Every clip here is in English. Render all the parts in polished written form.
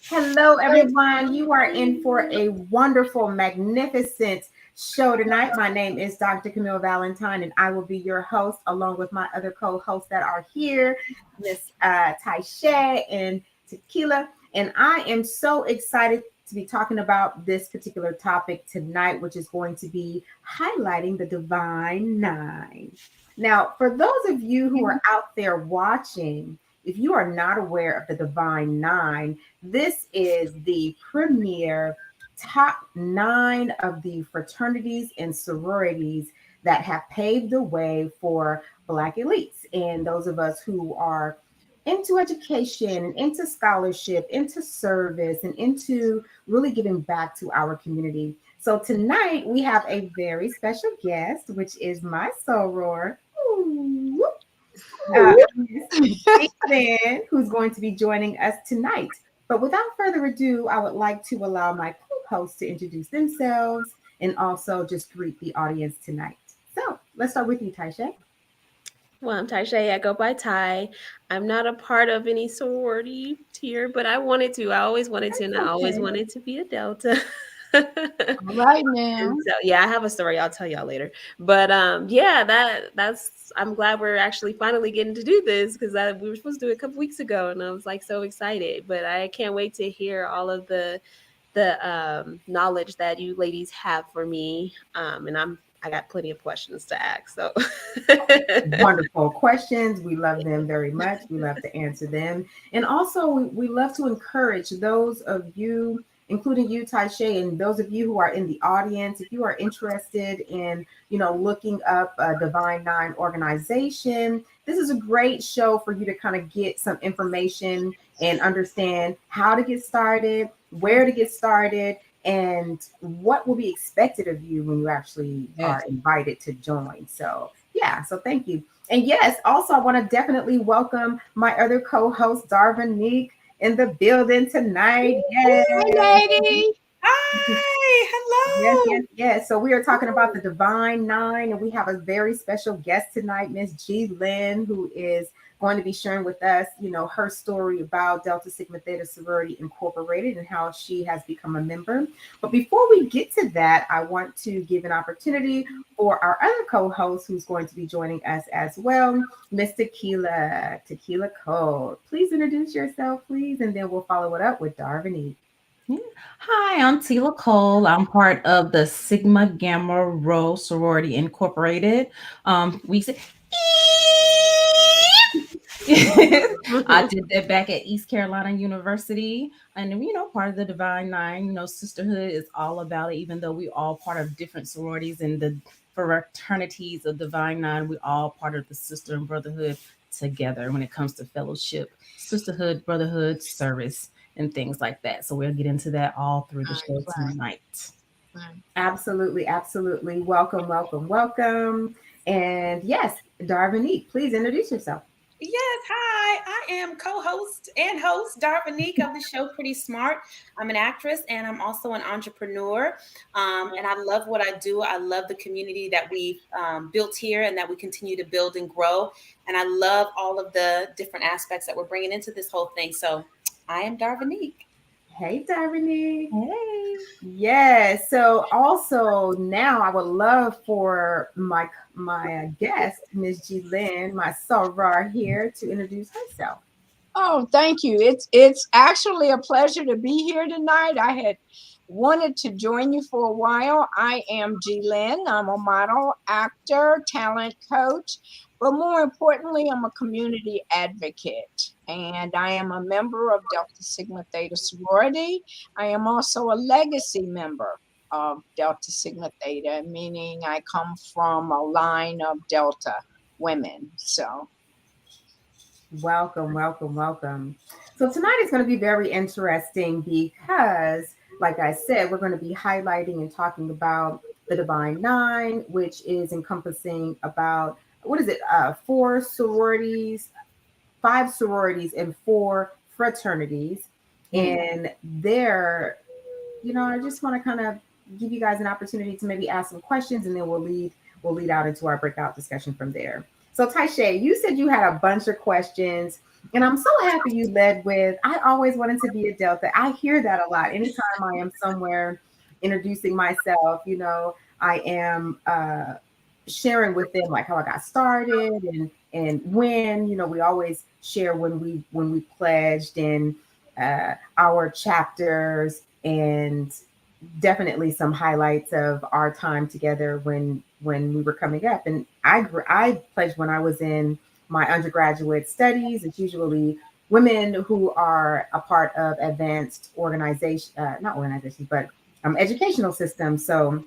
Hello, everyone. You are in for a wonderful, magnificent show tonight. My name is Dr. Camille Valentine, and I will be your host along with my other co-hosts that are here, Miss Taisha and Tequila. And I am so excited to be talking about this particular topic tonight, which is going to be highlighting the Divine Nine. Now, for those of you who are out there watching, if you are not aware of the Divine Nine, this is the premier top 9 of the fraternities and sororities that have paved the way for Black elites and those of us who are into education, into scholarship, into service, and into really giving back to our community. So tonight we have a very special guest, which is my soror. Ethan, who's going to be joining us tonight. But without further ado, I would like to allow my co-hosts to introduce themselves and also just greet the audience tonight. So let's start with you, Taisha. Well, I'm Taisha. I go by Ty. I'm not a part of any sorority tier, but I wanted to. I always wanted to, and I always wanted to be a Delta. Right now. And so yeah, I have a story I'll tell y'all later. But yeah, that's I'm glad we're actually finally getting to do this because we were supposed to do it a couple weeks ago, and I was like so excited. But I can't wait to hear all of the knowledge that you ladies have for me. And I got plenty of questions to ask. So Wonderful questions. We love them very much. We love to answer them. And also we love to encourage those of you, including you, Taisha, and those of you who are in the audience, if you are interested in, looking up a Divine Nine organization, this is a great show for you to kind of get some information and understand how to get started, where to get started, and what will be expected of you when you actually are invited to join. So thank you. And yes, also I want to definitely welcome my other co-host, Darvanique, in the building tonight. Yes. Hi, lady. Hi, hello. Yes. So we are talking about the Divine Nine, and we have a very special guest tonight, Miss G. Lynn, who is going to be sharing with us, her story about Delta Sigma Theta Sorority Incorporated and how she has become a member. But before we get to that, I want to give an opportunity for our other co-host who's going to be joining us as well, Miss Tequila Cole. Please introduce yourself, please, and then we'll follow it up with Darvani. Hi, I'm Tila Cole. I'm part of the Sigma Gamma Rho Sorority Incorporated. We say I did that back at East Carolina University, and part of the Divine Nine. Sisterhood is all about it. Even though we all part of different sororities and the fraternities of Divine Nine, we all part of the sister and brotherhood together when it comes to fellowship, sisterhood, brotherhood, service, and things like that. So we'll get into that all through the show tonight. Absolutely. Welcome. And yes, Darvanique, please introduce yourself. Yes, hi. I am co-host and host Darvanique of the show Pretty Smart. I'm an actress and I'm also an entrepreneur. And I love what I do. I love the community that we've built here and that we continue to build and grow. And I love all of the different aspects that we're bringing into this whole thing. So I am Darvanique. Hey, Darvanique. Hey. Yes. So also now I would love for my guest, Ms. G. Lynn, my soror here, to introduce herself. Oh, thank you. It's actually a pleasure to be here tonight. I had wanted to join you for a while. I am G. Lynn. I'm a model, actor, talent coach, but more importantly, I'm a community advocate. And I am a member of Delta Sigma Theta Sorority. I am also a legacy member of Delta Sigma Theta, meaning I come from a line of Delta women. So Welcome, welcome, welcome. So tonight is going to be very interesting because, like I said, we're going to be highlighting and talking about the Divine Nine, which is encompassing about what is it? Four sororities, five sororities, and four fraternities, Mm. and they're I just want to kind of give you guys an opportunity to maybe ask some questions, and then we'll lead out into our breakout discussion from there. So, Taisha, you said you had a bunch of questions, and I'm so happy you led with, I always wanted to be a Delta. I hear that a lot. Anytime I am somewhere introducing myself, I am sharing with them like how I got started and when, we always share when we pledged and our chapters and definitely some highlights of our time together when we were coming up. And I pledged when I was in my undergraduate studies. It's usually women who are a part of advanced organization, not organizations, but educational systems. So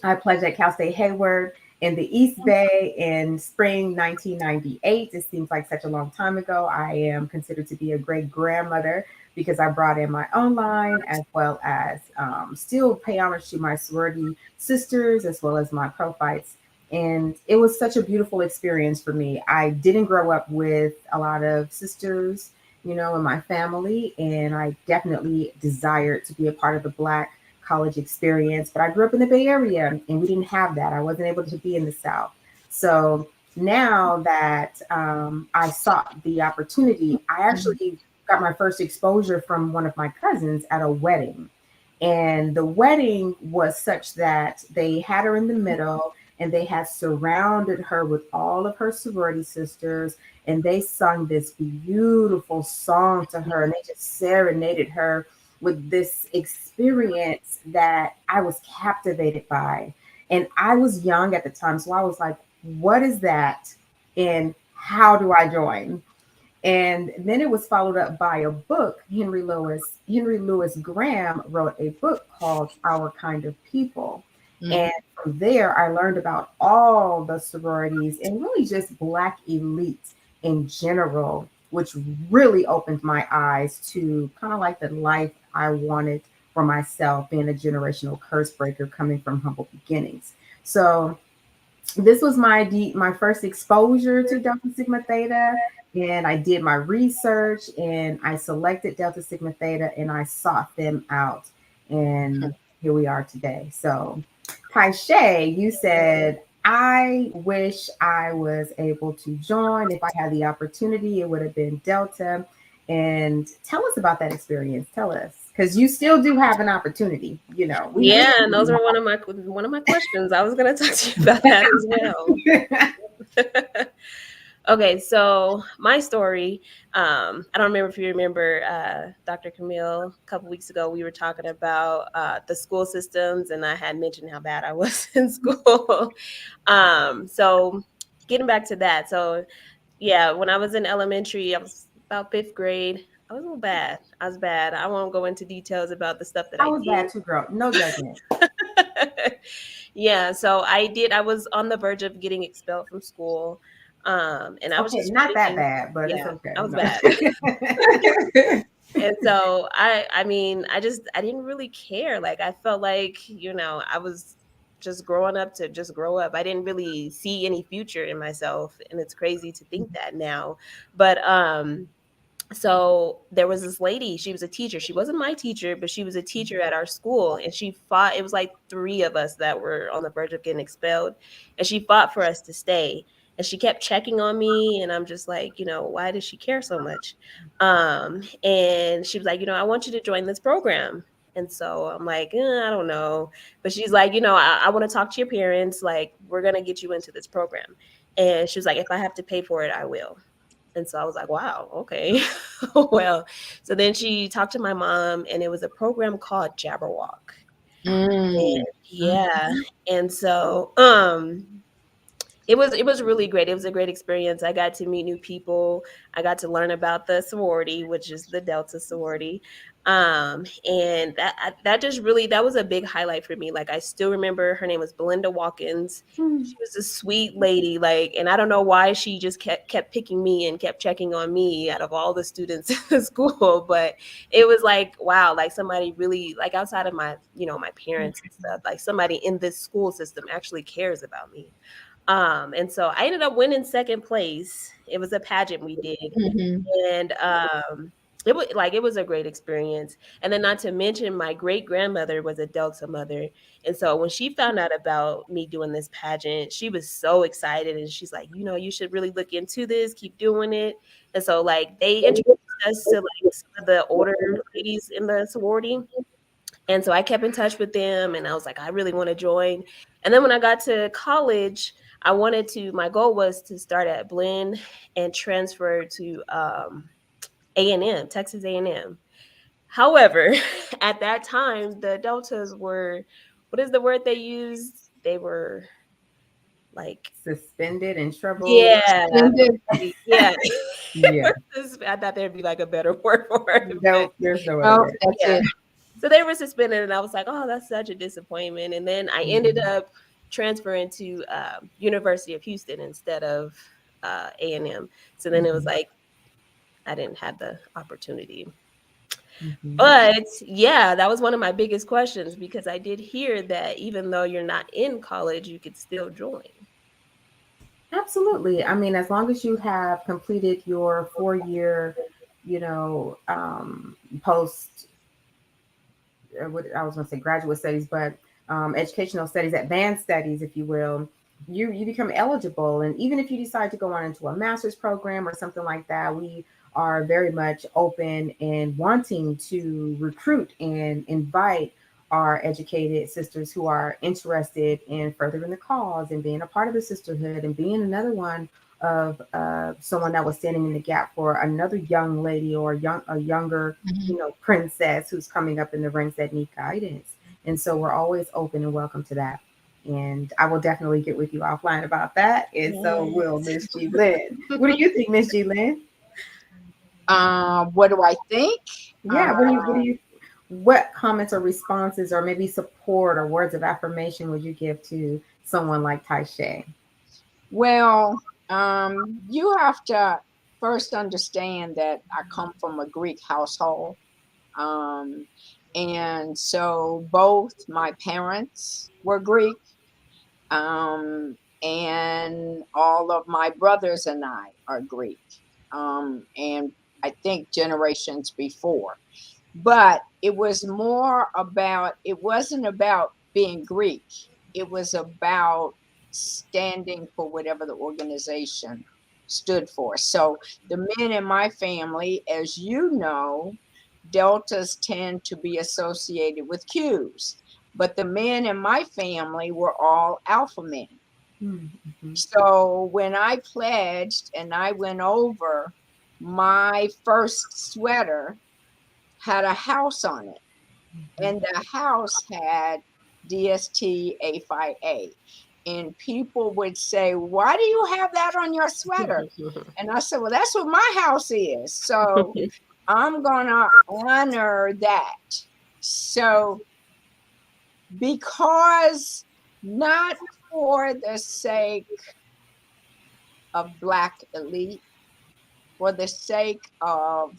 I pledged at Cal State Hayward in the East Bay in spring 1998. It seems like such a long time ago. I am considered to be a great grandmother because I brought in my own line as well as still pay homage to my sorority sisters as well as my prophytes. And it was such a beautiful experience for me. I didn't grow up with a lot of sisters, in my family, and I definitely desired to be a part of the Black college experience, but I grew up in the Bay Area and we didn't have that. I wasn't able to be in the South. So now that I sought the opportunity, I actually got my first exposure from one of my cousins at a wedding. And the wedding was such that they had her in the middle and they had surrounded her with all of her sorority sisters. And they sung this beautiful song to her and they just serenaded her with this experience that I was captivated by. And I was young at the time. So I was like, what is that? And how do I join? And then it was followed up by a book. Henry Louis Graham wrote a book called Our Kind of People. Mm. And from there, I learned about all the sororities and really just Black elites in general, which really opened my eyes to kind of like the life I wanted for myself, being a generational curse breaker coming from humble beginnings. So this was my first exposure to Delta Sigma Theta, and I did my research and I selected Delta Sigma Theta and I sought them out, and here we are today. So, Taisha, you said I wish I was able to join. If I had the opportunity, it would have been Delta. And tell us about that experience. Tell us, because you still do have an opportunity. We Yeah, and those are one of my questions. I was going to talk to you about that as well. Okay, so my story, I don't remember if you remember, Dr. Camille, a couple weeks ago, we were talking about the school systems, and I had mentioned how bad I was in school. So getting back to that. So yeah, when I was in elementary, I was about fifth grade. I was a little bad. I was bad. I won't go into details about the stuff that I I was did. bad too, girl. No judgment. Yeah, so I was on the verge of getting expelled from school. And I was Okay, just not that freaking, bad, but it's yeah, okay. I was No. bad. And so I didn't really care. Like I felt like, I was just growing up to just grow up. I didn't really see any future in myself, and it's crazy to think that now. But so there was this lady, she was a teacher. She wasn't my teacher, but she was a teacher at our school, and she fought. It was like three of us that were on the verge of getting expelled, and she fought for us to stay. And she kept checking on me, and I'm just like, why does she care so much? And she was like, I want you to join this program. And so I'm like, I don't know. But she's like, I want to talk to your parents. Like, we're going to get you into this program. And she was like, if I have to pay for it, I will. And so I was like, wow, okay. Well, so then she talked to my mom, and it was a program called Jabberwock. Mm. And yeah. And so it was really great. It was a great experience. I got to meet new people. I got to learn about the sorority, which is the Delta sorority. And that just really, that was a big highlight for me. Like, I still remember her name was Belinda Watkins. She was a sweet lady, like, and I don't know why she just kept picking me and kept checking on me out of all the students in the school. But it was like, wow, like somebody really, like, outside of my, my parents and stuff, like somebody in this school system actually cares about me. And so I ended up winning second place. It was a pageant we did, Mhm. and it was a great experience. And then, not to mention, my great grandmother was a Delta mother, and so when she found out about me doing this pageant, she was so excited, and she's like, you should really look into this, keep doing it. And so, like, they introduced us to like some of the older ladies in the sorority, and so I kept in touch with them, and I was like, I really want to join. And then when I got to college, my goal was to start at Blinn and transfer to A&M, Texas A&M. However, at that time, the Deltas were, what is the word they used? They were like, Suspended in trouble. yeah, Suspended. yeah. Yeah. I thought there'd be like a better word for it, but No, there's no other Oh, word. that's yeah. it. So they were suspended, and I was like, "Oh, that's such a disappointment." And then I ended up transferring to University of Houston instead of A&M. So then it was like I didn't have the opportunity. Mhm. But yeah, that was one of my biggest questions, because I did hear that even though you're not in college, you could still join. Absolutely. I mean, as long as you have completed your 4 year, post, what I was going to say graduate studies, but educational studies, advanced studies, if you will, you become eligible. And even if you decide to go on into a master's program or something like that, we are very much open and wanting to recruit and invite our educated sisters who are interested in furthering the cause and being a part of the sisterhood and being another one of someone that was standing in the gap for another young lady or a younger Mhm. princess who's coming up in the ranks that need guidance. And so we're always open and welcome to that. And I will definitely get with you offline about that. And so will Yes. Miss G Lynn. What do you think, Miss G Lynn? What do I think? Yeah, what comments or responses or maybe support or words of affirmation would you give to someone like Taisha? Well, you have to first understand that I come from a Greek household. Um, and so both my parents were Greek, and all of my brothers and I are Greek, and I think generations before. But it wasn't about being Greek, it was about standing for whatever the organization stood for. So the men in my family, as you know, deltas tend to be associated with Qs, but the men in my family were all alpha men. Mm-hmm. So when I pledged and I went over, my first sweater had a house on it, and the house had DST A5A. And people would say, "Why do you have that on your sweater?" And I said, "Well, that's what my house is. So I'm going to honor that." So, because not for the sake of Black elite, for the sake of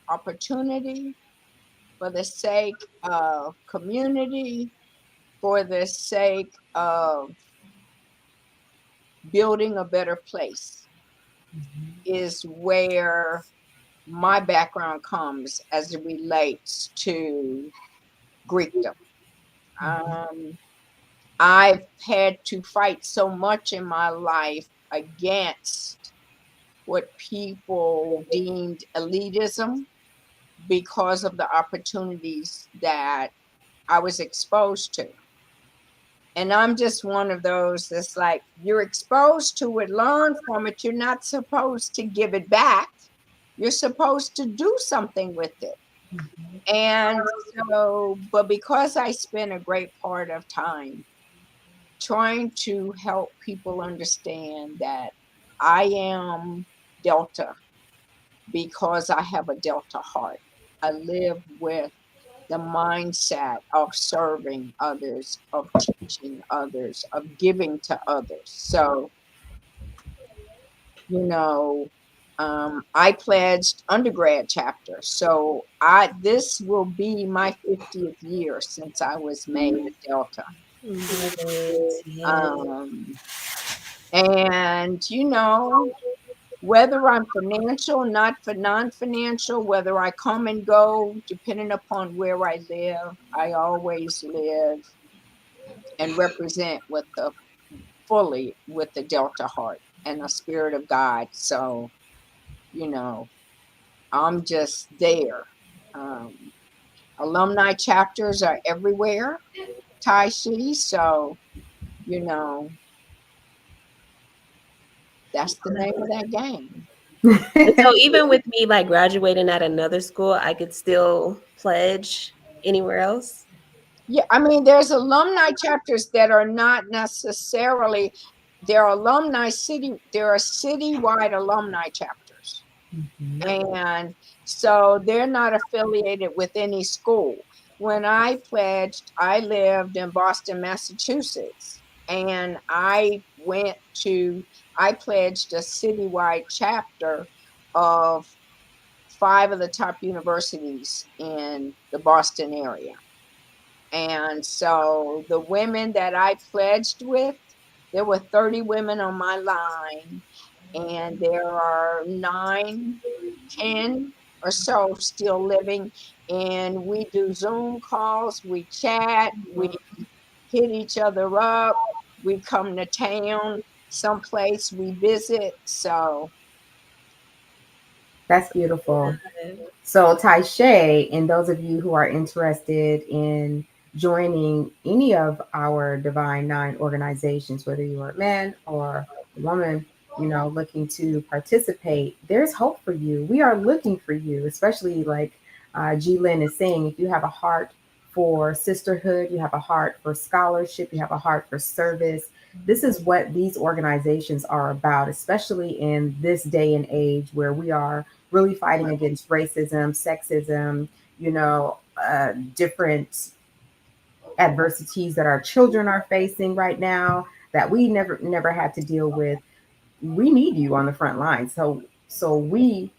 opportunity, for the sake of community, for the sake of building a better place, is where my background comes as it relates to Greekdom. Um, I've had to fight so much in my life against what people deemed elitism because of the opportunities that I was exposed to. And I'm just one of those that's like, you're exposed to it, learn from it. You're not supposed to give it back. You're supposed to do something with it. And so, but because I spent a great part of time trying to help people understand that I am Delta because I have a Delta heart. I live with the mindset of serving others, of teaching others, of giving to others. So, you know, I pledged undergrad chapter. So I this will be my 50th year since I was made a Delta. Love it. Yeah. Um, and whether I'm financial, not for non-financial, whether I come and go, depending upon where I live, I always live and represent with the fully with the Delta heart and the spirit of God. So, you know, I'm just there. Um, Alumni chapters are everywhere, Taishi. So, you know, that's the name of that game. And so even with me like graduating at another school, I could still pledge anywhere else. Yeah, I mean, there's alumni chapters that are not necessarily, there are citywide alumni chapters. Mhm. And so they're not affiliated with any school. When I pledged, I lived in Boston, Massachusetts, and I pledged a citywide chapter of five of the top universities in the Boston area. And so the women that I pledged with, there were 30 women on my line, and there are 10 or so still living. And we do Zoom calls, we chat, we hit each other up, we come to town, someplace we visit. So, That's beautiful. So, Taishe, and those of you who are interested in joining any of our Divine Nine organizations, whether you are a man or a woman, looking to participate, there's hope for you. We are looking for you, especially like G. Lynn is saying, if you have a heart for sisterhood, you have a heart for scholarship, you have a heart for service. This is what these organizations are about, especially in this day and age where we are really fighting against racism, sexism, different adversities that our children are facing right now that we never had to deal with. We need you on the front line. So we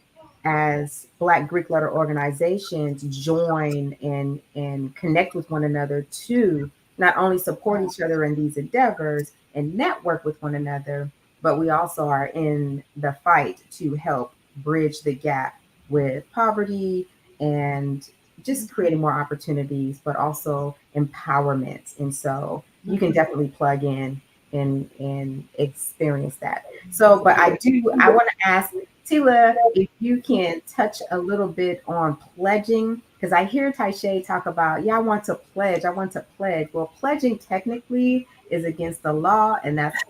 as Black Greek letter organizations join and connect with one another to not only support each other in these endeavors and network with one another, but we also are in the fight to help bridge the gap with poverty and just creating more opportunities, but also empowerment. And so you can definitely plug in and experience that. So, but I want to ask Tila if you can touch a little bit on pledging, because I hear Taishe talk about, yeah, I want to pledge. I want to pledge. Well, pledging technically is against the law, and that's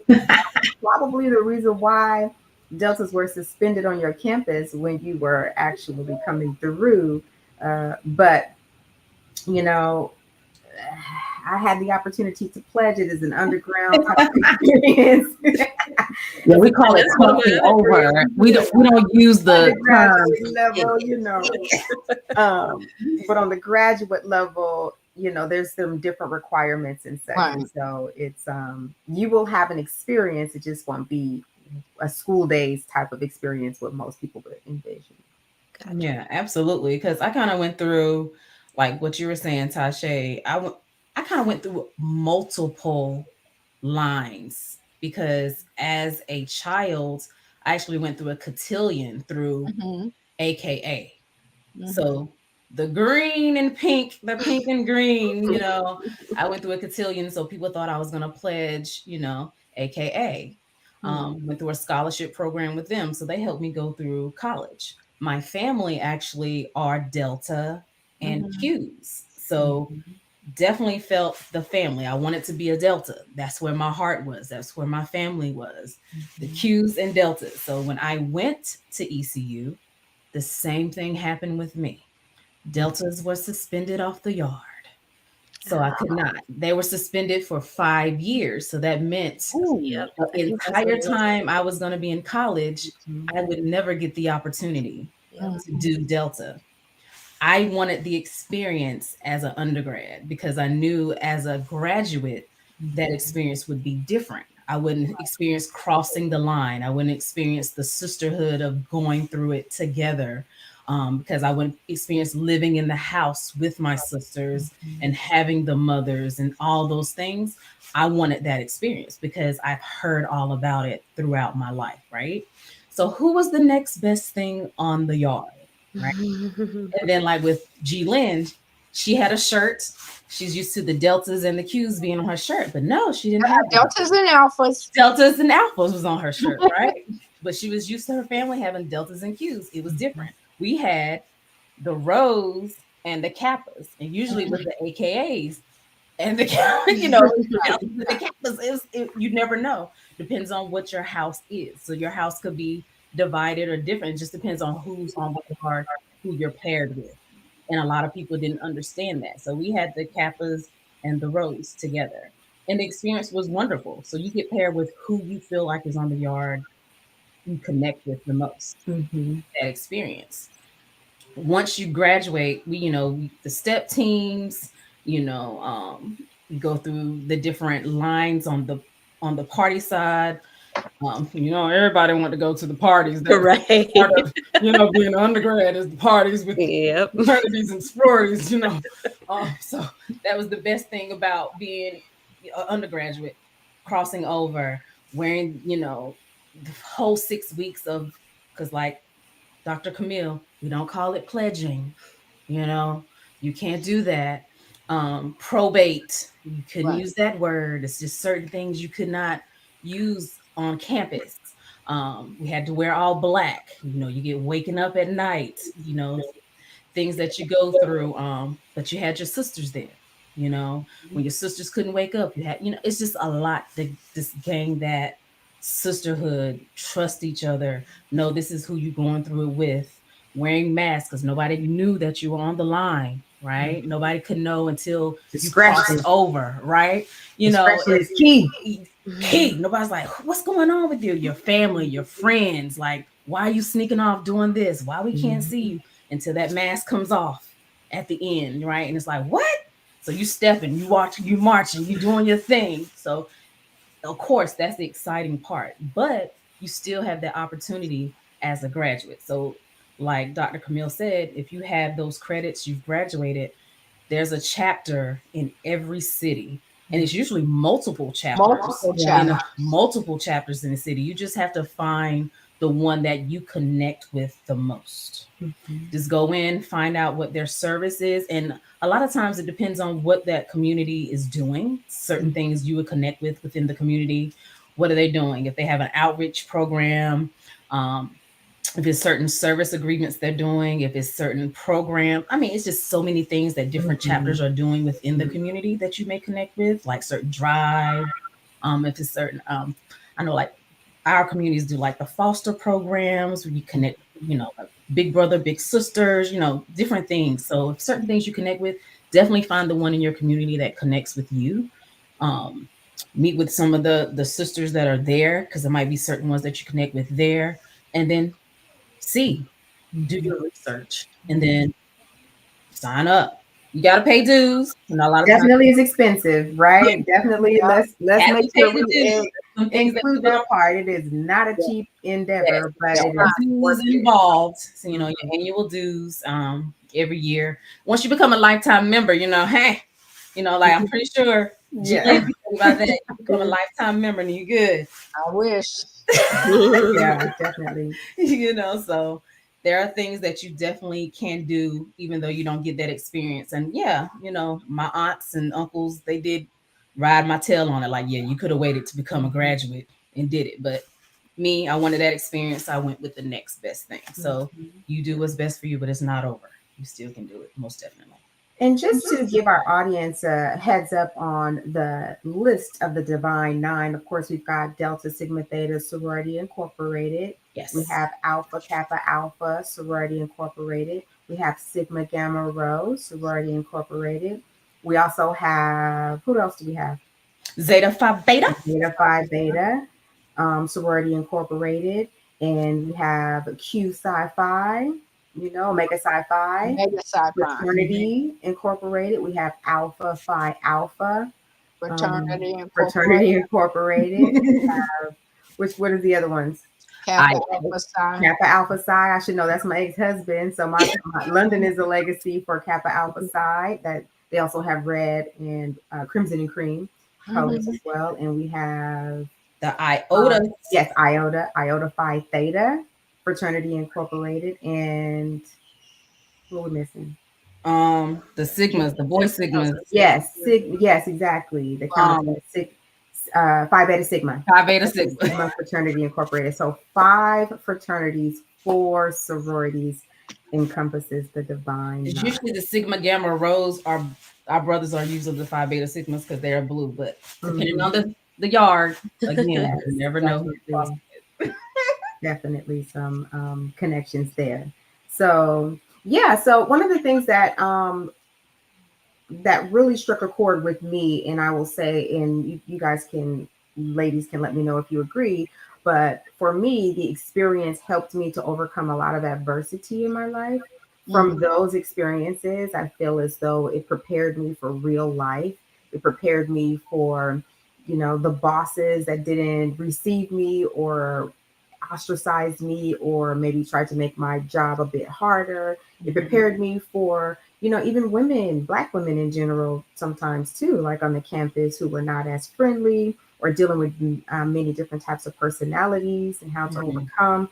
probably the reason why deltas were suspended on your campus when you were actually coming through. But you know, I had the opportunity to pledge. It as an underground type of experience. Yeah, we call it That's one of my crossing other over. dreams. We don't use the term. Undergraduate level, but on the graduate level, there's some different requirements and such. right. And so it's you will have an experience. It just won't be a school days type of experience what most people would envision. Gotcha. Yeah, absolutely. Because I kind of went through, like what you were saying, Tashe. I kind of went through multiple lines because as a child, I actually went through a cotillion through Hmm. AKA. Hmm. So the pink and green, I went through a cotillion. So people thought I was going to pledge, AKA. Went through a scholarship program with them. So they helped me go through college. My family actually are Delta and Hmm. Qs. So definitely felt the family. I wanted to be a Delta. That's where my heart was. That's where my family was. The Qs and Deltas. So when I went to ECU, the same thing happened with me. Deltas were suspended off the yard. So I could not. They were suspended for 5 years. So that meant Ooh. Yep. the I think that's what entire it was. time I was going to be in college, I would never get the opportunity Mm. to do Delta. I wanted the experience as an undergrad because I knew as a graduate that experience would be different. I wouldn't experience crossing the line. I wouldn't experience the sisterhood of going through it together, because I wouldn't experience living in the house with my sisters and having the mothers and all those things. I wanted that experience because I've heard all about it throughout my life, right? So, who was the next best thing on the yard? Right. And then like with G Lynn, she had a shirt. She's used to the deltas and the Q's being on her shirt, but no, she didn't have that. Deltas and alphas. Deltas and alphas was on her shirt, right? But she was used to her family having deltas and Q's. It was different. We had the rows and the kappas, and usually it was the AKAs and the the kappas. You never know. Depends on what your house is. So your house could be divided or different. It just depends on who's on the card, who you're paired with. And a lot of people didn't understand that. So we had the kappas and the rows together. And the experience was wonderful. So you get paired with who you feel like is on the yard, you connect with the most. That experience. Once you graduate, the step teams, we go through the different lines on the party side. Everybody want to go to the parties. That's Right. part of, being an undergrad is the parties with Yep. fraternities and sororities, So that was the best thing about being an undergraduate, crossing over, wearing, the whole 6 weeks of, because like Dr. Camille, we don't call it pledging, you know, you can't do that. Probate, you couldn't Right. use that word. It's just certain things you could not use on campus. We had to wear all black. You get waking up at night, things that you go through. But you had your sisters there, when your sisters couldn't wake up, you had, it's just a lot to just gain that sisterhood, trust each other, know this is who you're going through it with, wearing masks because nobody knew that you were on the line, right? Nobody could know until you crossed over, right? It's key. Key. Nobody's like, what's going on with you? Your family, your friends, like, why are you sneaking off doing this? Why we can't see you until that mask comes off at the end, right? And it's like, what? So you stepping, you watching, you marching, you doing your thing. So of course, that's the exciting part, but you still have the opportunity as a graduate. So, like Dr. Camille said, if you have those credits, you've graduated, there's a chapter in every city, and it's usually multiple chapters, multiple chapters in the city. You just have to find the one that you connect with the most. Just go in, find out what their service is. And a lot of times it depends on what that community is doing. Certain things you would connect with within the community. What are they doing? If they have an outreach program, if it's certain service agreements they're doing, if it's certain program. I mean, it's just so many things that different chapters are doing within the community that you may connect with, like certain drive. If it's certain, I know like our communities do like the foster programs where you connect, like big brother, big sisters, different things. So if certain things you connect with, definitely find the one in your community that connects with you. Meet with some of the sisters that are there because there might be certain ones that you connect with there, and then do your research, and then sign up. You got to pay dues, and a lot of times Definitely is expensive, right? Definitely. Let's have make to sure pay the dues. we Some things that include people that part. It is not a cheap endeavor, but Yes, it there are is dues worth it. involved. So, your annual dues every year. Once you become a lifetime member, hey, like I'm pretty sure Yeah. Jen about that. You become a lifetime member and you're good. I wish. Yeah, definitely. So there are things that you definitely can do, even though you don't get that experience. And yeah, my aunts and uncles, they did ride my tail on it. Like, yeah, you could have waited to become a graduate and did it. But me, I wanted that experience. I went with the next best thing. So you do what's best for you, but it's not over. You still can do it, most definitely. And just to give our audience a heads up on the list of the Divine Nine, of course, we've got Delta Sigma Theta Sorority Incorporated. Yes. We have Alpha Kappa Alpha Sorority Incorporated. We have Sigma Gamma Rho Sorority Incorporated. We also have, who else do we have? Zeta Phi Beta. Zeta Phi Beta Sorority Incorporated. And we have Q Psi Phi. Omega Psi Phi, Mega Sci-Fi, Fraternity Incorporated. We have Alpha Phi Alpha, Fraternity Fraternity Incorporated, Incorporated. What are the other ones? Kappa I Alpha Psi. Kappa Alpha Psi. I should know that's my ex-husband. So my London is a legacy for Kappa Alpha Psi. That they also have red and crimson and cream colors Mhm. as well. And we have the iota. yes, Iota Phi Theta, Fraternity Incorporated, and what are we missing? The sigmas, the boy sigmas. Yes, exactly. The Um, counterpart, Phi Beta Sigma. Phi Beta Sigma. Sigma Fraternity Incorporated. So 5 fraternities, 4 sororities encompasses the divine It's nine. usually the Sigma Gamma Rose. Our brothers are usually the Phi Beta Sigmas because they are blue. But depending on Mhm. the yard, again, Yes, you never know who you're definitely, crossing with. definitely some connections there. So yeah, so one of the things that really struck a chord with me, and I will say, and you guys can, ladies can let me know if you agree, but for me, the experience helped me to overcome a lot of adversity in my life. From Mhm. those experiences, I feel as though it prepared me for real life. It prepared me for, the bosses that didn't receive me or ostracized me or maybe tried to make my job a bit harder. It prepared me for, even women, Black women in general, sometimes too, like on the campus, who were not as friendly or dealing with many different types of personalities and how to Mhm. overcome,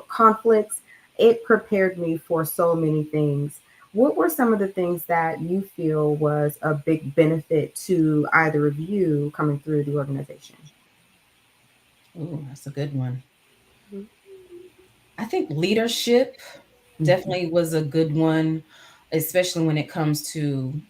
conflicts. It prepared me for so many things. What were some of the things that you feel was a big benefit to either of you coming through the organization? Ooh, that's a good one. I think leadership definitely was a good one, especially when it comes to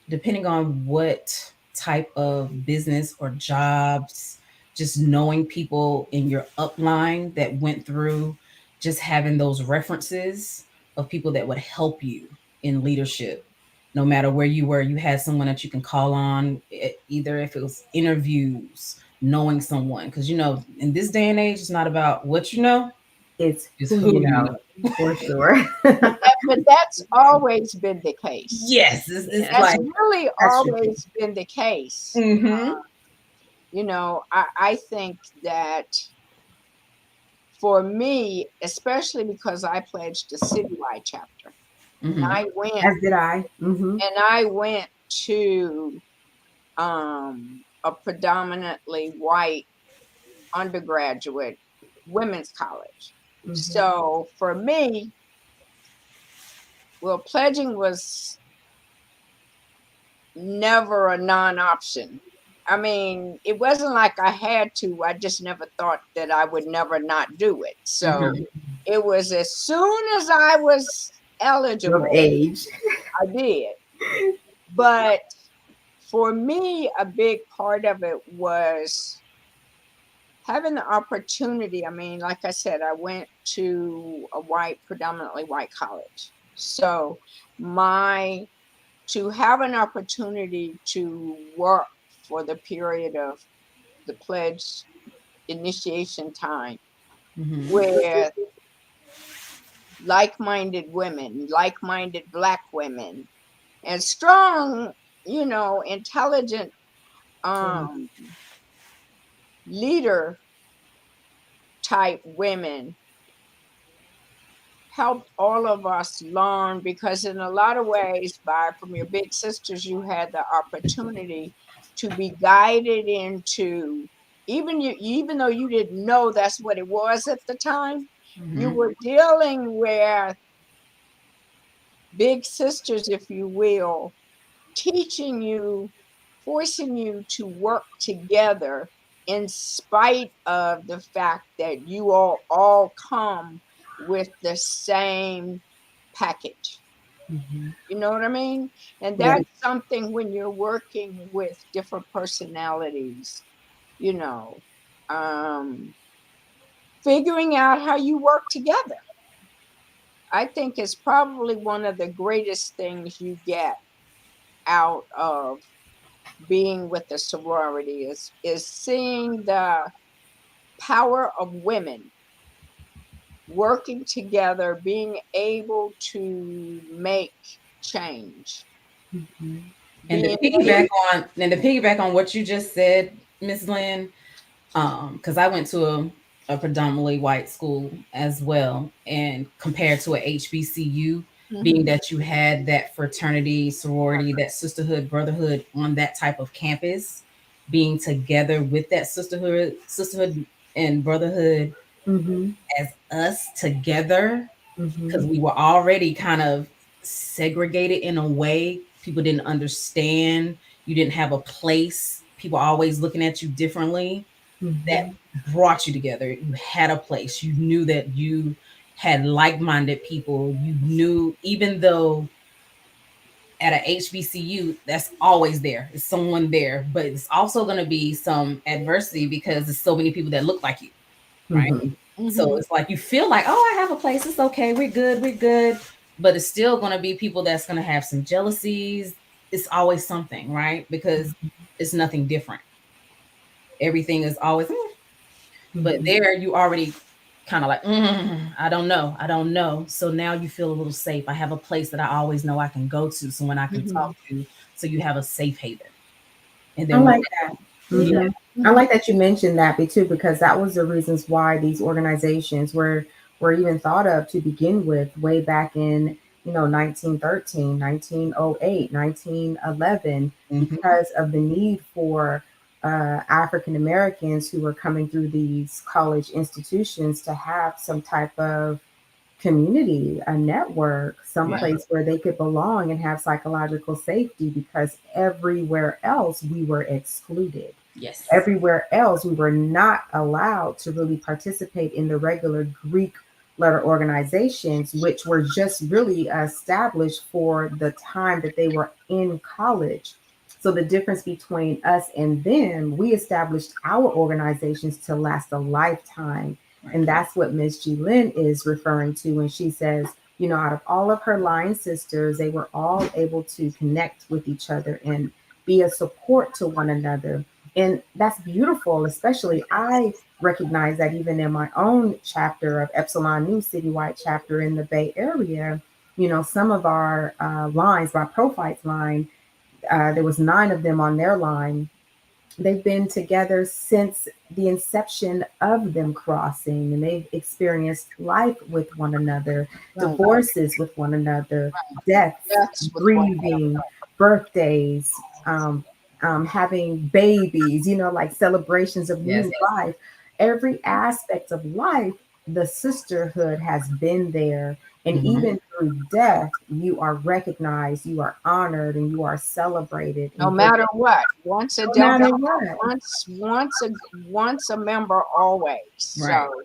depending on what type of business or jobs, just knowing people in your upline that went through, just having those references of people that would help you in leadership. No matter where you were, you had someone that you can call on, either if it was interviews, knowing someone. Because, in this day and age, it's not about what you know, It's it's who who you you know, know. for sure. But that's always been the case. Yes, it's Yeah. That's like, really That's true. always been the case. mm-hmm, I think that for me, especially because I pledged a citywide chapter, and mm-hmm, As did I. Hmm. I went to a predominantly white undergraduate women's college. Hmm. So for me, well, pledging was never a non-option. I mean, it wasn't like I had to. I just never thought that I would never not do it. So mm-hmm. it was as soon as I was Of eligible, age. I did. But for me, a big part of it was having the opportunity. I mean, like I said, I went to a predominantly white college. So my to have an opportunity to work for the period of the pledge initiation time Mm-hmm. with like-minded women, like-minded black women, and strong, intelligent um leader type women helped all of us learn, because in a lot of ways, from your big sisters, you had the opportunity to be guided into, even though you didn't know that's what it was at the time, you Mm-hmm. were dealing with big sisters, if you will, teaching you, forcing you to work together in spite of the fact that you all come with the same package. Hmm. You know what I mean? And Yeah. that's something when you're working with different personalities, you know, um, figuring out how you work together. I think is probably one of the greatest things you get out of being with the sorority is seeing the power of women working together, being able to make change. Mhm. And to Being piggyback able, on what you just said, Miss Lynn, because I went to a predominantly white school as well, and compared to a HBCU, being Mhm. that you had that fraternity, sorority, that sisterhood, brotherhood on that type of campus, being together with that sisterhood and brotherhood Mhm. as us together, because Mhm. we were already kind of segregated in a way. People didn't understand. You didn't have a place. People always looking at you differently. That Mhm. brought you together. You had a place. You knew that you had like-minded people. You knew, even though at a HBCU, that's always there. It's someone there, but it's also going to be some adversity because there's so many people that look like you, right? Mhm. So Mhm. it's like you feel like, oh, I have a place. It's okay. We're good. We're good. But it's still going to be people that's going to have some jealousies. It's always something, right? Because it's nothing different. Everything is always, but Mhm. there you already kind of like, I don't know. I don't know. So now you feel a little safe. I have a place that I always know I can go to. So when I can talk Mhm. to, so you have a safe haven. And I then when, like that. yeah, Mhm. I Mhm. like that you mentioned that too, because that was the reasons why these organizations were even thought of to begin with, way back in 1913, 1908, 1911, hmm, because of the need for African Americans who were coming through these college institutions to have some type of community, a network, right, someplace where they could belong and have psychological safety, because everywhere else we were excluded. yes, Everywhere else we were not allowed to really participate in the regular Greek letter organizations, which were just really established for the time that they were in college. So the difference between us and them, we established our organizations to last a lifetime. right, And that's what Miss G Lynn is referring to when she says, out of all of her line sisters, they were all able to connect with each other and be a support to one another. And that's beautiful. Especially, I recognize that even in my own chapter of Epsilon New Citywide chapter in the Bay Area, some of our lines, my Prophytes line, there was 9 of them on their line. They've been together since the inception of them crossing, and they've experienced life with one another, Right. divorces with one another, deaths, That's with one grieving, birthdays, having babies, like celebrations of yes, new life. Every aspect of life, the sisterhood has been there. And hmm, even through death, you are recognized, you are honored, and you are celebrated no and given, matter what. Once a no Delta, matter what. once a member, always. right, So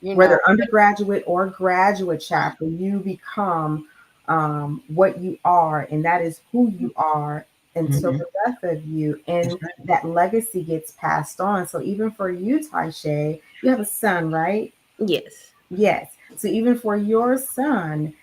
you know, Whether undergraduate or graduate chapter, you become what you are, and that is who you are until hmm, the death of you. And that legacy gets passed on. So even for you, Taisha, you have a son, right? Yes. Yes. So even for your son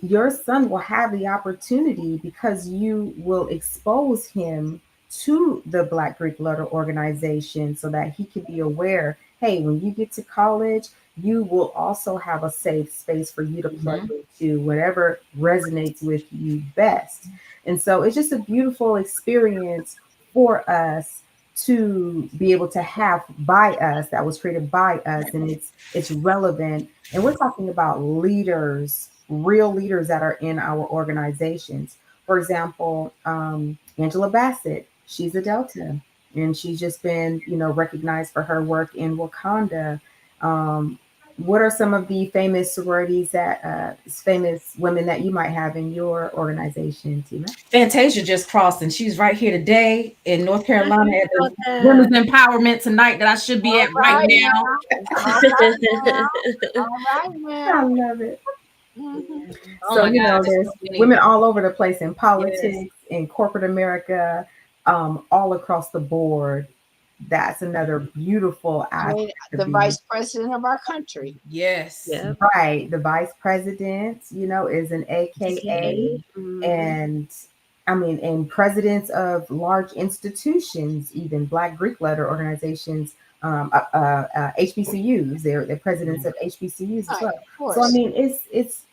will have the opportunity, because you will expose him to the Black Greek Letter organization, so that he can be aware, hey, when you get to college, you will also have a safe space for you to plug hmm, into whatever resonates with you best. And so it's just a beautiful experience for us to be able to have by us, that was created by us, and it's relevant. And we're talking about leaders, real leaders that are in our organizations. For example, Angela Bassett, she's a Delta, and she's just been, recognized for her work in Wakanda. Um, what are some of the famous sororities that, famous women that you might have in your organization, Tina? Fantasia just crossed, and she's right here today in North I Carolina heard at the about that. Women's Empowerment tonight that I should be all at right right now. now, all right now, all right I now. love it. Mhm. Oh So, my God, there's there's so many. women all over the place in Yes, politics, in corporate America, all across the board. That's another beautiful I aspect mean, of the being vice president of our country. yes. Yep. right. The vice president, is an AKA, Okay. Mhm. and I mean, and presidents of large institutions, even Black Greek letter organizations, HBCUs. They're presidents of HBCUs as Right, well. of So I course. mean, it's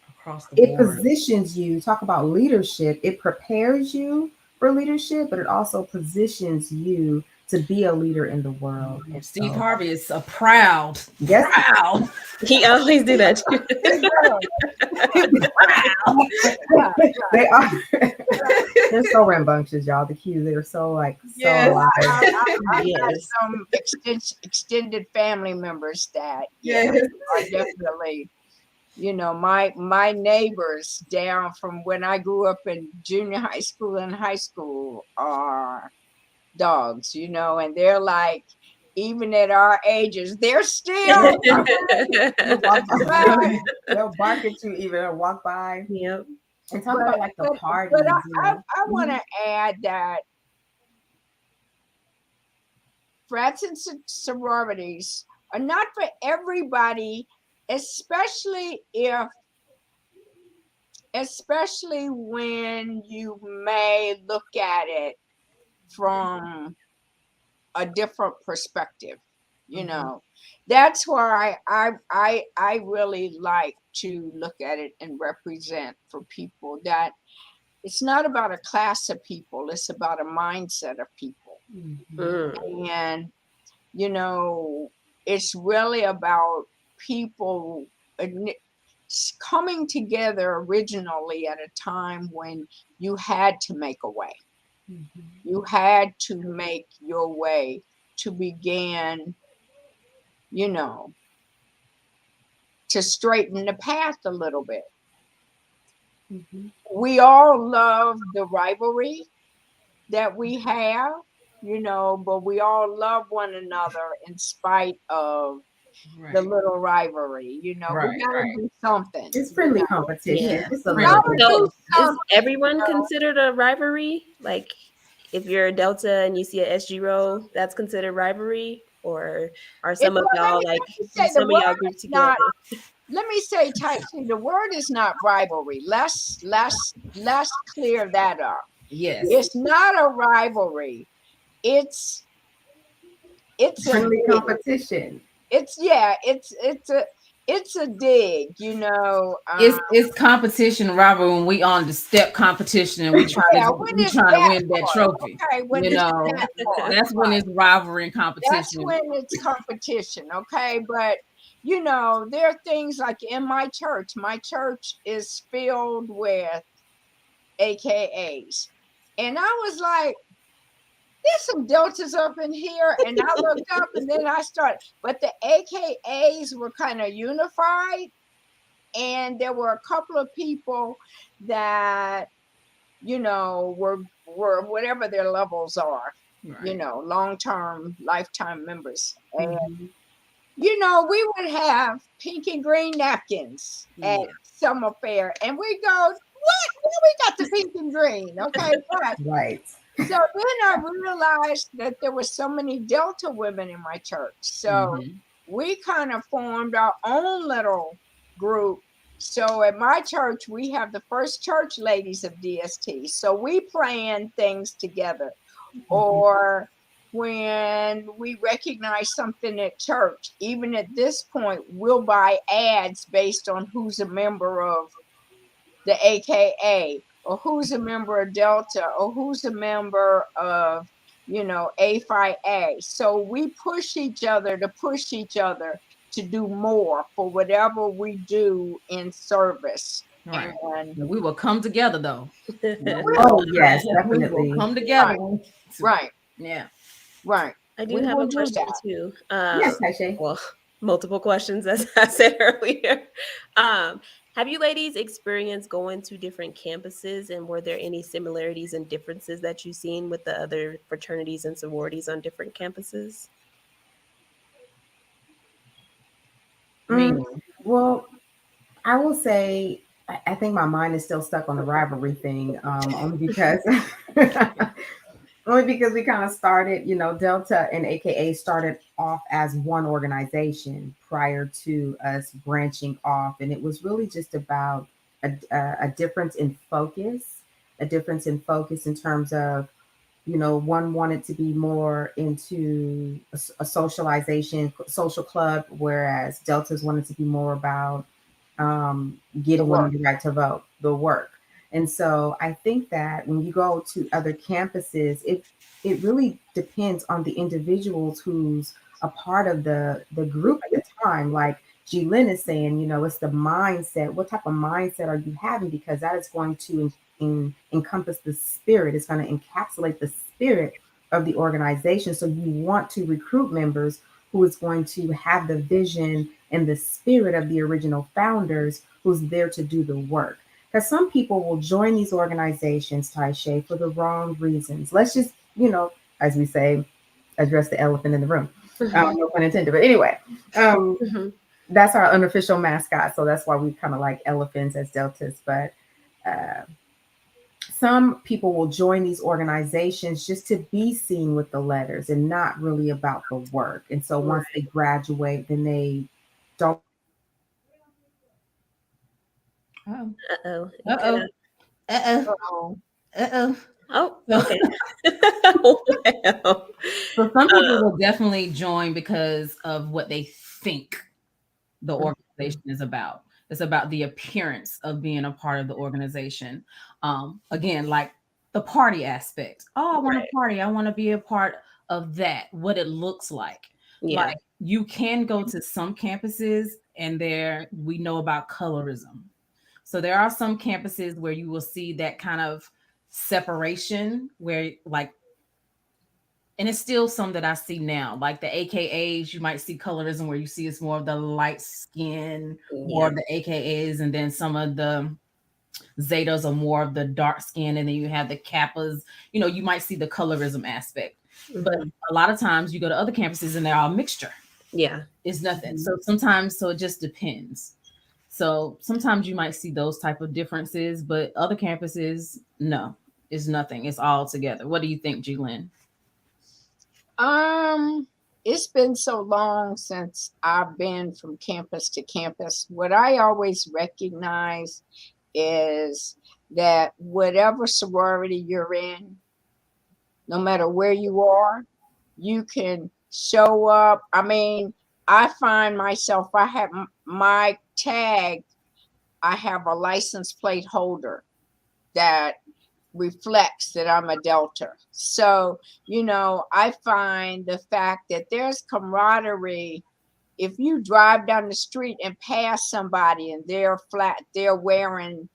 across the it board. positions you. Talk about leadership. It prepares you for leadership, but it also positions you to be a leader in the world. And Steve so, Harvey is a proud, yes, proud, He always do that. proud. Yeah, they are. They're so rambunctious, y'all. The cues, they are so like so Yes. alive. I've got Yes. some extended family members that, yeah, Yes. are definitely, my neighbors down from when I grew up in junior high school and high school are dogs, and they're like, even at our ages, they're still You walk by, right. they'll bark at you even or walk by Yep. and talk But about like the but parties. I want Mhm. to add that frats and sororities are not for everybody, especially when you may look at it from a different perspective. That's why I really like to look at it and represent for people that it's not about a class of people, it's about a mindset of people. Mm. And it's really about people coming together originally at a time when you had to make a way. You had to make your way to begin, you know, to straighten the path a little bit. Mhm. We all love the rivalry that we have, but we all love one another in spite of the Right. little rivalry. We Right. gotta Right. do something. It's friendly competition, Yeah. just a We little gotta bit. do So is something. everyone considered a rivalry? Like if you're a Delta and you see a SG row, that's considered rivalry? Or are some of Well, let y'all me, like let me say the some of word y'all grouped is together? not. Let me say, Tyson, the word is not rivalry. Let's clear that up. Yes. It's not a rivalry. It's it's a Friendly dig. competition. It's yeah. It's a dig. It's competition, Robert. When we on the step competition and Yeah. When we it's trying to that win that part, trophy. okay. When You it's know, that part, that's when right? it's rivalry and That's competition. when it's competition, okay? But there are things like in my church. My church is filled with AKAs, and I was like, "There's some deltas up in here," and I looked up, and then I started. But the AKAs were kind of unified, and there were a couple of people that were whatever their levels are, Right. long term, lifetime members, and Mhm. we would have pink and green napkins at Yeah. summer fair, and we go, what? Where we got the pink and green? Okay, right. Right. So then I realized that there were so many Delta women in my church. So Mhm. we kind of formed our own little group. So at my church, we have the first church ladies of DST. So we plan things together. Or when we recognize something at church, even at this point, we'll buy ads based on who's a member of the AKA, or who's a member of Delta, or who's a member of, A5A. So we push each other to do more for whatever we do in service. Right. And And we will come together though. Oh yes, We will definitely. come together. right, right, Yeah. right. I do We have will a do question that. too. Yes, Taisha. Well, multiple questions, as I said earlier. Um, have you ladies experienced going to different campuses, and were there any similarities and differences that you've seen with the other fraternities and sororities on different campuses? Mm, Me. well, I will say I think my mind is still stuck on the rivalry thing, only because only because we kind of started, Delta and AKA started off as one organization prior to us branching off, and it was really just about a difference in focus. a difference in focus in terms of, one wanted to be more into a socialization, social club, whereas Deltas wanted to be more about The getting women work. the right to vote, the work. And so I think that when you go to other campuses, it really depends on the individuals who's a part of the group at the time. Like G Lynn is saying, it's the mindset. What type of mindset are you having? Because that is going to encompass the spirit. It's going to encapsulate the spirit of the organization. So you want to recruit members who is going to have the vision and the spirit of the original founders who's there to do the work. Because some people will join these organizations, Taisha, for the wrong reasons. Let's just, as we say, address the elephant in the room. No pun intended. But anyway, that's our unofficial mascot. So that's why we kind of like elephants as deltas. But some people will join these organizations just to be seen with the letters and not really about the work. And so once they graduate, then they don't. Oh. Uh-oh. Uh-oh. Uh-oh. Oh, Uh-oh. Oh, So, okay. Well, so some people will definitely join because of what they think the organization is about. It's about the appearance of being a part of the organization. Again, like the party aspect. Oh, I want right. to party. I want to be a part of that, what it looks like. Yeah. Like you can go to some campuses and there we know about colorism. So there are some campuses where you will see that kind of separation where like and it's still some that I see now, like the AKAs. You might see colorism where you see it's more of the light skin, more Yeah. of the AKAs, and then some of the Zetas are more of the dark skin, and then you have the Kappas. You might see the colorism aspect, but a lot of times you go to other campuses and they're all mixture. Yeah. It's nothing. So sometimes, so it just depends. So sometimes you might see those type of differences, but other campuses, no, it's nothing. It's all together. What do you think, G Lynn? um, it's been so long since I've been from campus to campus. What I always recognize is that whatever sorority you're in, no matter where you are, you can show up. I mean, I find myself, I have my tag, I have a license plate holder that reflects that I'm a Delta. So, I find the fact that there's camaraderie. If you drive down the street and pass somebody and they're wearing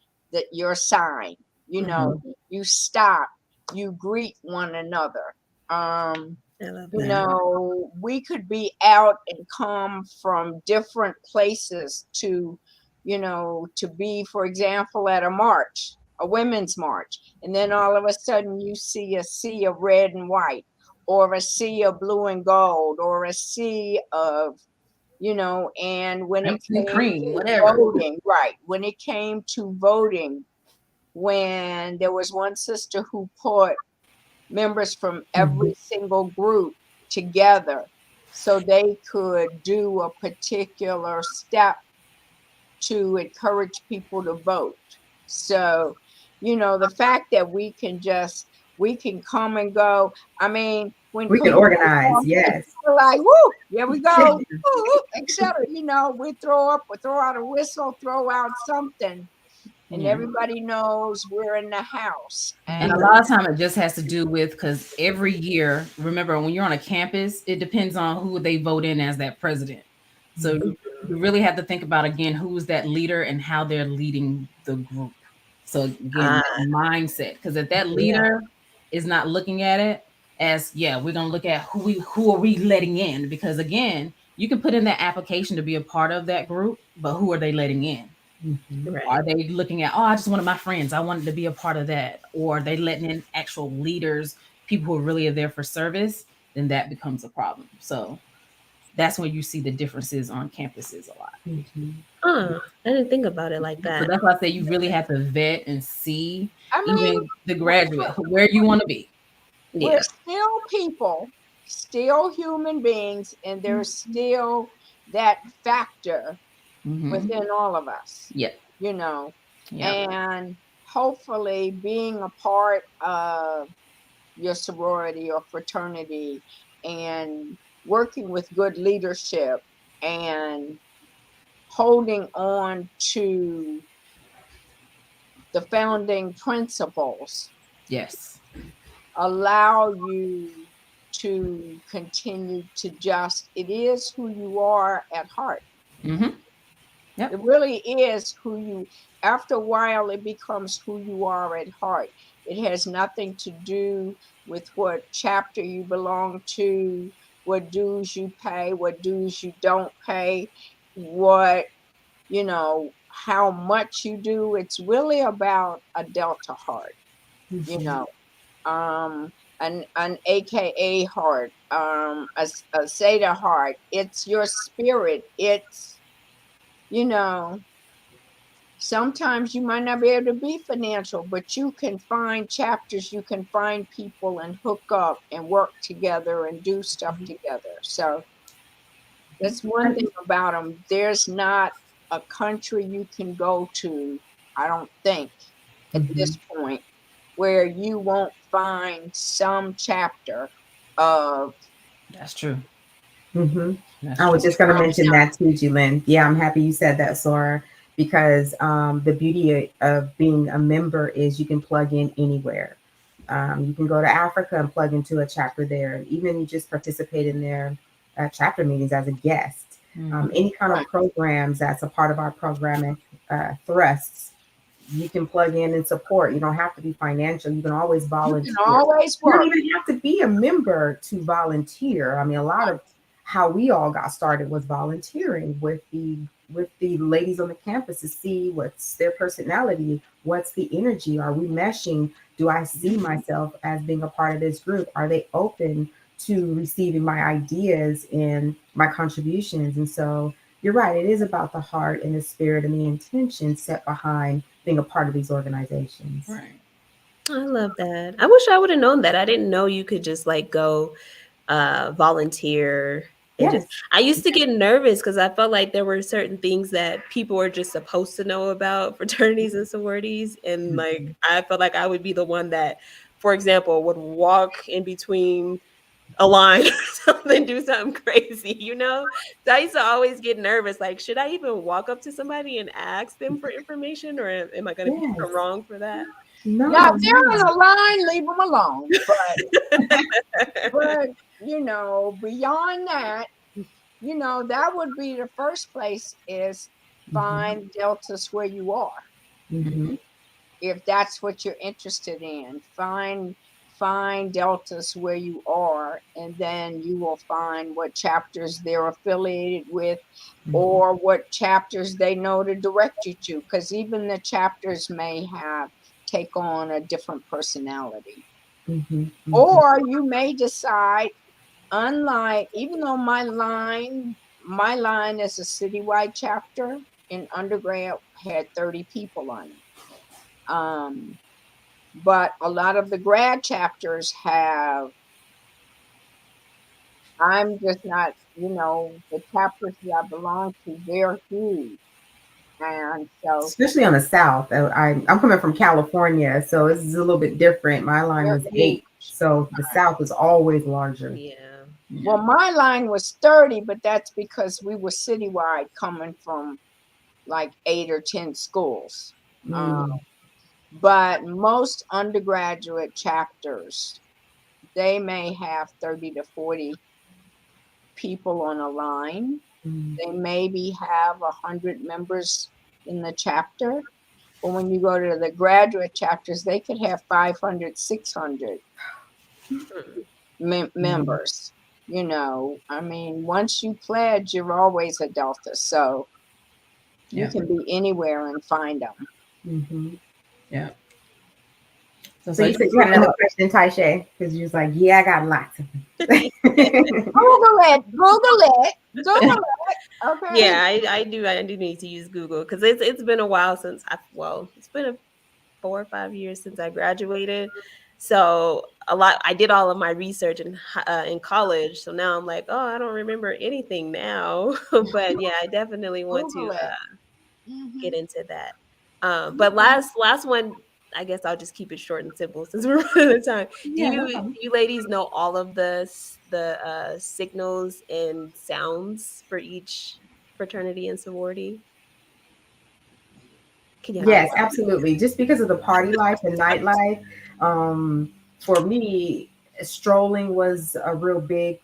your sign, you stop, you greet one another. I love that. We could be out and come from different places to be, for example, at a march, a women's march, and then all of a sudden you see a sea of red and white, or a sea of blue and gold, or a sea of, and when it Crimson and came cream, to whatever. voting, right, when it came to voting, when there was one sister who put members from every single group together so they could do a particular step to encourage people to vote. So, the fact that we can come and go. I mean, when We can police organize, come, yes. we're like, woo, here we go, etc. We we throw out a whistle, throw out something, and Yeah. everybody knows we're in the house. And a And lot of time it just has to do with because every year, remember when you're on a campus, it depends on who they vote in as that president. So you really have to think about again who's that leader and how they're leading the group. So again, Ah, that mindset, because if that Yeah. leader is not looking at it as we're gonna look at who are we letting in? Because again, you can put in that application to be a part of that group, but who are they letting in? right. Are they looking at, oh, I just wanted my friends, I wanted to be a part of that? Or are they letting in actual leaders, people who really are there for service? Then that becomes a problem. So that's when you see the differences on campuses a lot. I didn't think about it like So that. that's why I say you really have to vet and see I mean, even the graduate, where you want to be. Yeah. we're still people, still human beings, and there's still that factor Mm-hmm. within all of us, Yeah. you know. Yeah. And hopefully being a part of your sorority or fraternity and working with good leadership and holding on to the founding principles Yes. allow you to continue to just, it is who you are at heart. Mm-hmm. It Yep. really is who you, after a while, it becomes who you are at heart. It has nothing to do with what chapter you belong to, what dues you pay, what dues you don't pay, what, how much you do. It's really about a Delta heart, you Mhm. know, um, an AKA heart, a Zeta heart. It's your spirit. It's, you know, sometimes you might not be able to be financial, but you can find chapters, you can find people and hook up and work together and do stuff together. So that's one thing about them. There's not a country you can go to, I don't think, at Mhm. this point, where you won't find some chapter of That's true. Mm-hmm. That's I was true. just going to mention that too, Jillian. Yeah, I'm happy you said that, Sora, because the beauty of being a member is you can plug in anywhere. You can go to Africa and plug into a chapter there, even just participate in their chapter meetings as a guest. Mm-hmm. Any kind of right. programs that's a part of our programming thrusts, you can plug in and support. You don't have to be financial. You can always You can volunteer. always You don't work. even have to be a member to volunteer. I mean, a lot of how we all got started was volunteering with the ladies on the campus to see what's their personality, what's the energy, are we meshing? Do I see myself as being a part of this group? Are they open to receiving my ideas and my contributions? And so you're right, it is about the heart and the spirit and the intention set behind being a part of these organizations. Right. I love that. I wish I would have known that. I didn't know you could just like go volunteer and just Yes. I used to get nervous because I felt like there were certain things that people were just supposed to know about fraternities and sororities. And like Mhm. I felt like I would be the one that, for example, would walk in between a line or something, do something crazy, you know? So I used to always get nervous. Like, should I even walk up to somebody and ask them for information, or am I going to be Yes. wrong for that? Now, No, if they're in no. a line, leave them alone. But beyond that, that would be the first place is Mhm. find deltas where you are. Mhm. If that's what you're interested in, find deltas where you are, and then you will find what chapters they're affiliated with Mhm. or what chapters they know to direct you to, because even the chapters may have take on a different personality. Mhm. Mhm. Or you may decide, unlike, even though my line is a citywide chapter, in undergrad had 30 people on it. But a lot of the grad chapters have, I'm just not, the chapters that I belong to, they're huge. And so Especially on the South. I'm coming from California, so it's a little bit different. My line they're was huge. 8, so the South is always larger. Yeah. Yeah. Well, my line was 30, but that's because we were citywide coming from like 8 or 10 schools. Uh, Mm. but most undergraduate chapters, they may have 30 to 40 people on a line. Mm. They maybe have 100 members in the chapter. But when you go to the graduate chapters, they could have 500, 600 Hmm. Mm. members. I mean, once you pledge, you're always a Delta. So you Yeah. can be anywhere and find them. Mhm. Yeah. So you said you had another question, Taisha, because you was like, "Yeah, I got lots of them." Google it. Google it. Google it. Okay. Yeah, I do need to use Google because it's been a while since it's been 4 or 5 years since I graduated. So a lot I did all of my research in college. So now I'm like, oh, I don't remember anything now. But yeah, I definitely want to Google it. Hmm. get into that. But last one. I guess I'll just keep it short and simple since we're running out of time. Do Yeah, no you problem. you ladies know all of the signals and sounds for each fraternity and sorority? Can y'all Yes, name? absolutely. Just because of the party life and nightlife, for me, strolling was a real big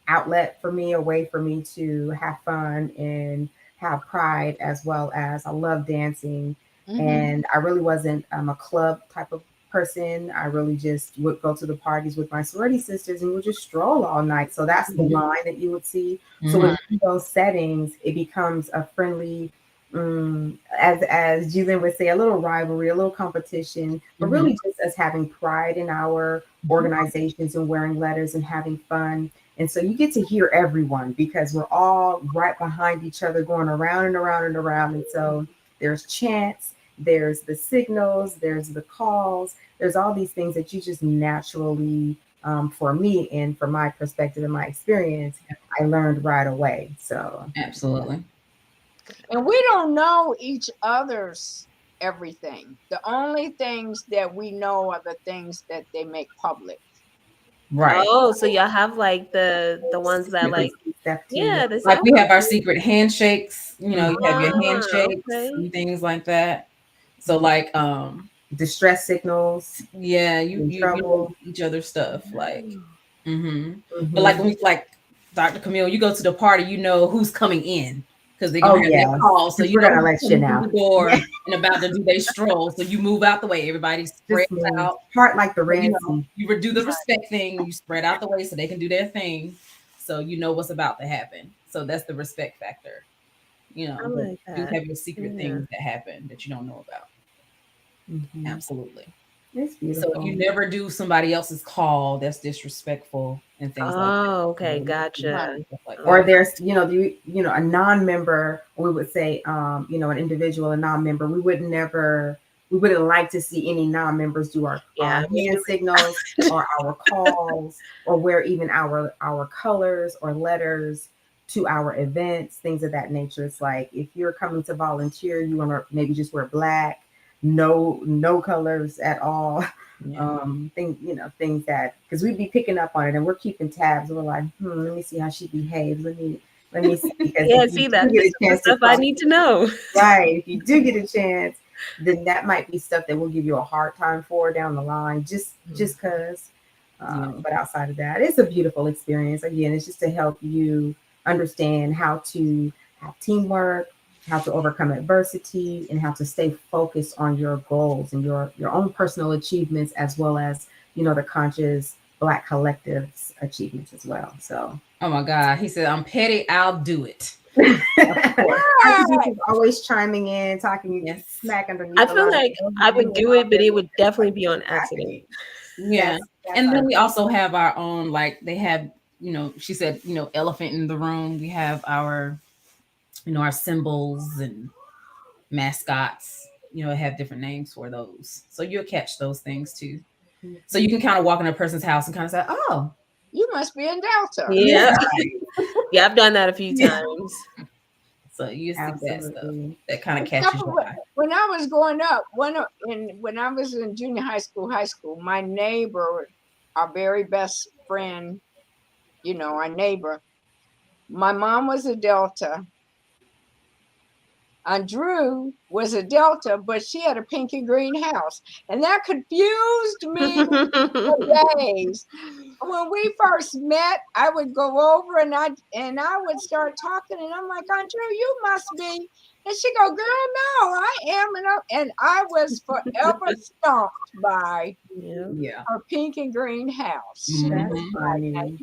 outlet for me, a way for me to have fun and have pride, as well as I love dancing. Mhm. And I really wasn't a club type of person. I really just would go to the parties with my sorority sisters and would just stroll all night. So that's the Mhm. line that you would see. So Mhm. in those settings, it becomes a friendly, as Julian would say, a little rivalry, a little competition, but Mhm. really just us having pride in our Mhm. organizations and wearing letters and having fun. And so you get to hear everyone because we're all right behind each other going around and around and around. And so there's chants, there's the signals, there's the calls, there's all these things that you just naturally, for me and from my perspective and my experience, I learned right away. So, yeah. Absolutely. And we don't know each other's everything. The only things that we know are the things that they make public. Right. Oh, so y'all have like the ones that like, Secrets and stuff too. yeah, the Like sound. we have our secret handshakes, you know, you have your Ah, handshakes okay. and things like that. So like Distress signals, yeah, in you know trouble. each other's stuff like but like Hmm. when we like Dr. Camille, you go to the party, you know who's coming in because they're gonna Oh, have that yes. call. So Because you we're know going to who's let you coming through know. the door Yeah, and about to do their stroll. So you move out the way, everybody just spreads move. out. Part like the So, you Red know, Sea. you do the respect thing, you spread out the way so they can do their thing. So you know what's about to happen. So that's the respect factor, you I know, but like you do that. have your secret Yeah. things that happen that you don't know about. Hmm. Absolutely. It's So beautiful. you never do somebody else's call that's disrespectful and things like that. Oh, You know, okay, we don't do gotcha. stuff like Or that. Okay. there's, a non-member, we would say, an individual, a non-member, we wouldn't like to see any non-members do our Yeah, me hand signals neither. or our calls or wear even our colors or letters to our events, things of that nature. It's like if you're coming to volunteer, you want to maybe just wear black, no colors at all. Yeah. Things that, because we'd be picking up on it and we're keeping tabs. We're like, let me see how she behaves. Let me see, because Yeah, if you see do that get this a is the chance to stuff I cross, need to know. right, if you do get a chance, then that might be stuff that we'll give you a hard time for down the line, just because. Yeah. But outside of that, it's a beautiful experience. Again, it's just to help you understand how to have teamwork, how to overcome adversity, and how to stay focused on your goals and your own personal achievements, as well as the conscious Black collective's achievements as well. So. Oh my God. He said, I'm petty, I'll do it. Of course. Right. Archibald is always chiming in, talking Yes. smack I underneath the feel line. like He's I doing would it do all it, but very it well. would That's definitely like be on accident. exactly. Yeah. That's And then our we also have our own, like they have, you know, she said, you know, elephant in the room. We have our, you know, our symbols and mascots, you know, have different names for those. So you'll catch those things too. So you can kind of walk in a person's house and kind of say, oh, You must be in Delta. yeah. Yeah. Yeah, I've done that a few Yeah. times. So you see that stuff absolutely. that kind of catches Except your for eye. when I was growing up, when I was in junior high school, my neighbor, our very best friend, our neighbor, my mom was a Delta. Drew was a Delta, but she had a pink and green house, and that confused me for days. When we first met, I would go over and I would start talking, and I'm like, Andrew, you must be. And she go, girl, no, I am. And I was forever stumped by Yeah. Yeah. her pink and green house. That's Hmm. Like, now, funny.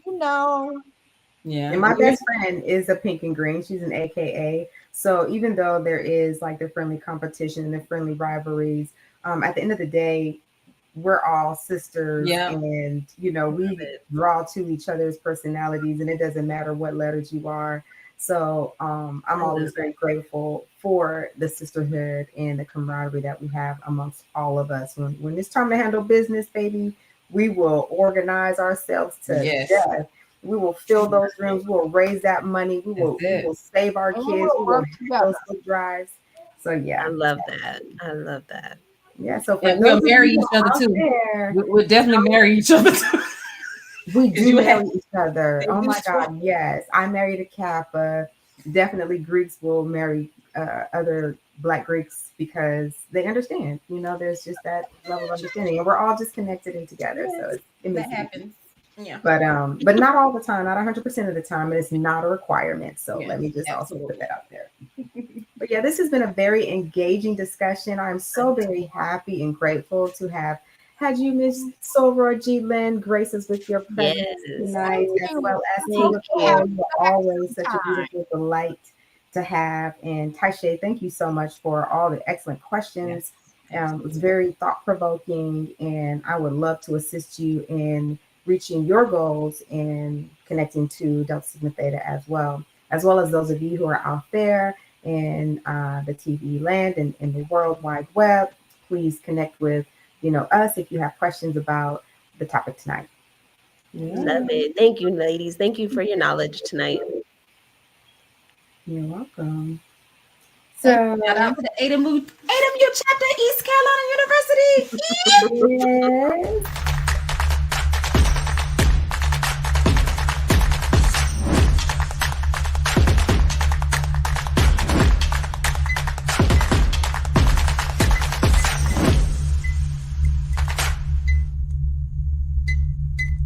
Yeah. And my best friend is a pink and green. She's an AKA. So even though there is like the friendly competition and the friendly rivalries, at the end of the day, we're all sisters, Yeah. and we It. draw to each other's personalities, and it doesn't matter what letters you are. So I'm I love always very grateful for the sisterhood and the camaraderie that we have amongst all of us. When it's time to handle business, baby, we will organize ourselves to Yes. death. We will fill those rooms. We will raise that money. We That's will it. save our And we kids. will We will work hit together. those book drives. So I yeah, love that. I love that. Yeah. So for And those we'll of marry you each other out too. there, We'll definitely marry each other too. we Because do you marry have each other. they Oh do my swap. God, yes. I married a Kappa. Definitely Greeks will marry other Black Greeks because they understand. You know, there's just that level of understanding, and we're all just connected and together. So Yes, it that makes it easy. happens. Yeah. But not all the time, not 100% of the time. It is not a requirement. So Yes, let me just also put absolutely. that out there. But yeah, this has been a very engaging discussion. I'm so very happy and grateful to have had you, Miss Soror G. Lynn, grace us with your Yes. presence tonight, Thank as you. well as Hope Thank Tina to have Cole. you. you You're back always such a sometime. beautiful delight to have. And Taishe, thank you so much for all the excellent questions. Yes, It was absolutely. very thought provoking, and I would love to assist you in reaching your goals and connecting to Delta Sigma Theta as well as those of you who are out there in the TV land and in the World Wide Web. Please connect with us if you have questions about the topic tonight. Love Yeah, it. Thank you, ladies. Thank you for your knowledge tonight. you're welcome. And So, shout out to the AMU chapter, East Carolina University. yes.